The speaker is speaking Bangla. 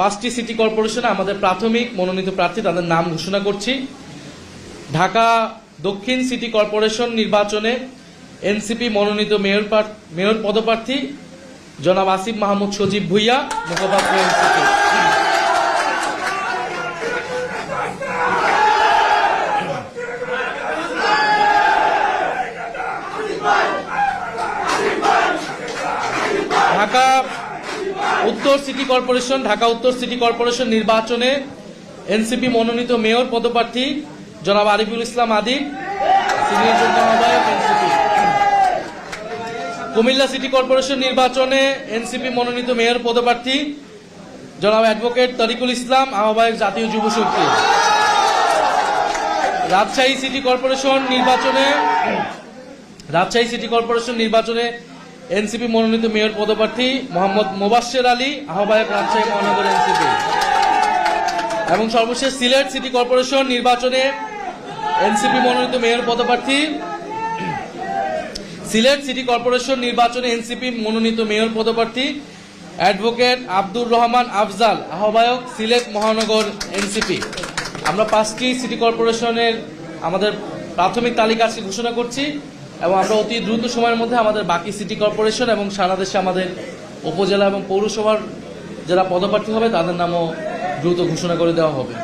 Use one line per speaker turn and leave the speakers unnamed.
পাঁচটি সিটি কর্পোরেশনে আমাদের প্রাথমিক মনোনীত প্রার্থী তাদের নাম ঘোষণা করছি। ঢাকা দক্ষিণ সিটি কর্পোরেশন নির্বাচনে এনসিপি মনোনীত মেয়র পদপ্রার্থী জনাব আসিফ মাহমুদ সজীব ভুইয়া, মুখপাত্র এনসিপি। ঢাকা উত্তর সিটি কর্পোরেশন নির্বাচনে এনসিপি মনোনীত মেয়র পদপ্রার্থী জনাব আরিফুল ইসলাম আদিব, সিনিয়র যুগ্ম আহ্বায়ক এনসিপি। কুমিল্লা সিটি কর্পোরেশন নির্বাচনে এনসিপি মনোনীত মেয়র পদপ্রার্থী জনাব অ্যাডভোকেট তরিকুল ইসলাম, আহ্বায়ক জাতীয় যুব শক্তি। রাজশাহী সিটি কর্পোরেশন নির্বাচনে এনসিপি মনোনীত মেয়র পদপ্রার্থী মোহাম্মদ মোবাশ্বের আলী, আহ্বায়ক রাজশাহী মহানগর এনসিপি। এবং সর্বশেষ সিলেট সিটি কর্পোরেশন নির্বাচনে এনসিপি মনোনীত মেয়র পদপ্রার্থী অ্যাডভোকেট আব্দুর রহমান আফজাল, আহ্বায়ক সিলেট মহানগর এনসিপি। আমরা 5টি সিটি কর্পোরেশনের আমাদের প্রাথমিক তালিকা আজকে ঘোষণা করছি এবং আমরা অতি দ্রুত সময়ের মধ্যে আমাদের বাকি সিটি কর্পোরেশন এবং সারা দেশে আমাদের উপজেলা এবং পৌরসভার যারা পদপ্রার্থী হবে তাদের নামও দ্রুত ঘোষণা করে দেওয়া হবে।